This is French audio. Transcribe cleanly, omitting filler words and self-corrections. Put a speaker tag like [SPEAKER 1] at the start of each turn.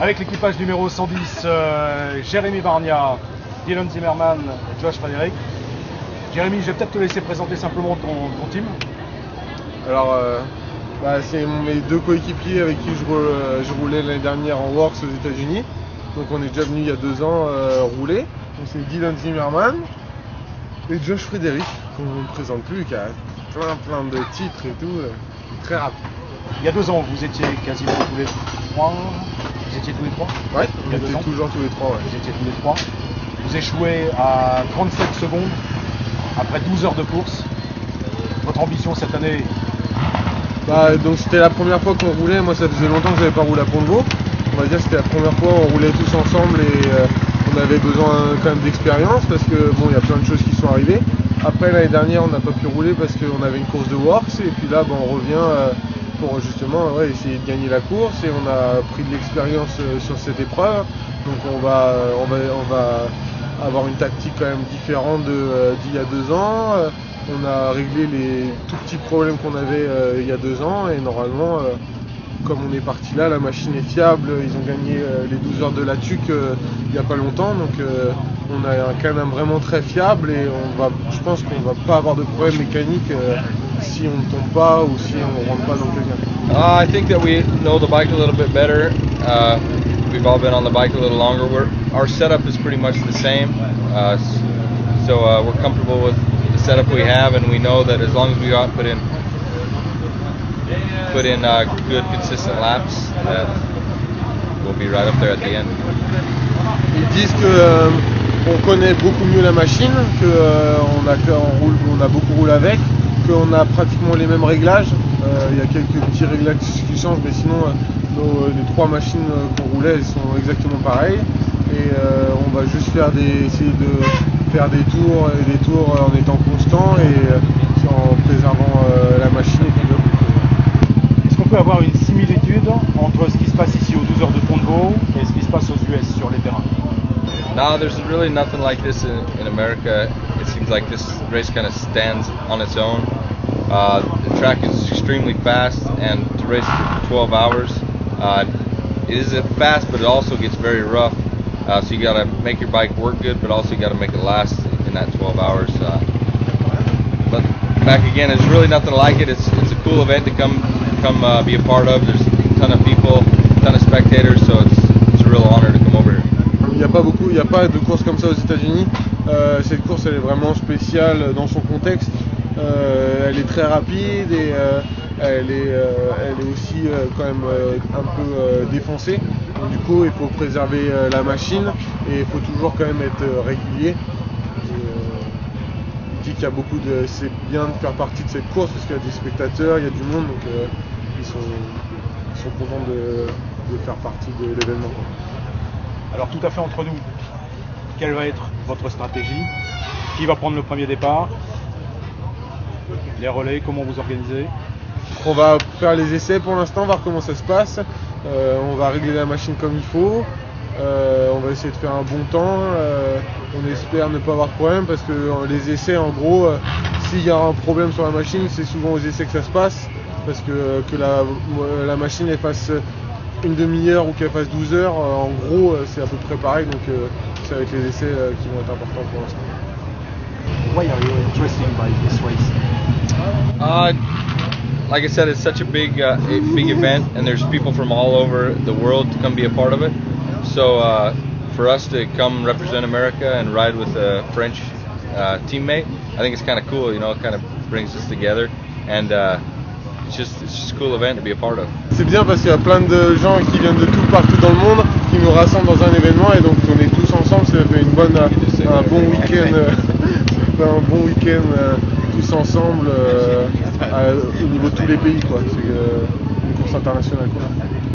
[SPEAKER 1] avec l'équipage numéro 110, Jérémy Barnia, Dylan Zimmerman, Josh Frédéric. Jérémy, je vais peut-être te laisser présenter simplement ton team.
[SPEAKER 2] Alors, c'est mes deux coéquipiers avec qui je roulais l'année dernière en Works aux États-Unis. Donc on est déjà venu il y a 2 ans rouler. Donc c'est Dylan Zimmerman et Josh Frédéric, qu'on ne présente plus, qui a plein de titres et tout, très rapide.
[SPEAKER 1] Il y a 2 ans, vous étiez quasiment tous les 3. Vous étiez tous les 3 ?
[SPEAKER 2] Ouais, on était toujours tous les 3. Ouais.
[SPEAKER 1] Vous étiez tous les 3. Vous échouez à 37 secondes après 12 heures de course. Votre ambition cette année?
[SPEAKER 2] Donc c'était la première fois qu'on roulait. Moi, ça faisait longtemps que j'avais pas roulé à Pont-de-Vaux. On va dire que c'était la première fois où on roulait tous ensemble et on avait besoin quand même d'expérience parce que bon, il y a plein de choses qui sont arrivées. Après l'année dernière, on n'a pas pu rouler parce qu'on avait une course de Works et puis là, on revient pour justement essayer de gagner la course et on a pris de l'expérience sur cette épreuve. Donc on va avoir une tactique quand même différente d'il y a 2 ans. On a réglé les tout petits problèmes qu'on avait il y a 2 ans et normalement, comme on est parti là, la machine est fiable. Ils ont gagné les 12 heures de la TUC il n'y a pas longtemps, donc on a un canam vraiment très fiable et je pense qu'on va pas avoir de problème mécanique si on ne tombe pas ou si on ne rentre pas dans le canam.
[SPEAKER 3] I think that we know the bike a little bit better. We've all been on the bike a little longer. Our setup is pretty much the same, so we're comfortable with the setup we have, and we know that as long as we go out and put in good, consistent laps, that we'll be right up there at the end.
[SPEAKER 2] Ils disent qu'on connaît beaucoup mieux la machine, qu'on a beaucoup roulé avec, qu'on a pratiquement les mêmes réglages. Il y a quelques petits réglages qui changent, mais sinon les 3 machines qu'on roulait, elles sont exactement pareilles. Et on va juste essayer de faire des tours en étant constant et en préservant la machine et puis
[SPEAKER 1] Est-ce qu'on peut avoir une similitude entre ce qui se passe ici aux 12 heures de Pont-de-Vaux et ce qui se passe aux US sur les terrains?
[SPEAKER 3] No, there's really nothing like this in America. It seems like this race kind of stands on its own. The track is extremely fast, and to race for 12 hours, it is fast, but it also gets very rough. So you got to make your bike work good, but also you got to make it last in that 12 hours. But back again, there's really nothing like it. It's a cool event to come be a part of. There's a ton of people, a ton of spectators, so it's a real honor to come over here.
[SPEAKER 2] Il n'y a pas de course comme ça aux États-Unis. Cette course, elle est vraiment spéciale dans son contexte. Elle est très rapide et elle est aussi quand même un peu défoncée. Donc, du coup, il faut préserver la machine et il faut toujours quand même être régulier. Il dit qu'il y a c'est bien de faire partie de cette course parce qu'il y a des spectateurs, il y a du monde, donc ils sont contents de faire partie de l'événement.
[SPEAKER 1] Alors tout à fait entre nous, quelle va être votre stratégie? Qui va prendre le premier départ? Les relais, comment vous organisez?
[SPEAKER 2] On va faire les essais pour l'instant, voir comment ça se passe. On va régler la machine comme il faut. On va essayer de faire un bon temps. On espère ne pas avoir de problème parce que les essais, en gros, s'il y a un problème sur la machine, c'est souvent aux essais que ça se passe. Parce que la machine elle fasse une demi-heure ou qu'elle fasse 12 heures, en gros, c'est à peu près pareil. Donc ça va être les essais qui vont être importants pour l'instant.
[SPEAKER 1] Why are you interested by this race?
[SPEAKER 3] Like I said, it's such a big event, and there's people from all over the world to come be a part of it. So for us to come represent America and ride with a French teammate, I think it's kind of cool. You know, it kind of brings us together, and it's just a cool event to be a part of.
[SPEAKER 2] C'est bien parce qu'il y a plein de gens qui viennent de tout partout dans le monde, qui nous rassemblent dans un événement et donc on est tous ensemble. Ça fait un bon week-end tous ensemble au niveau de tous les pays, quoi. C'est une course internationale, quoi.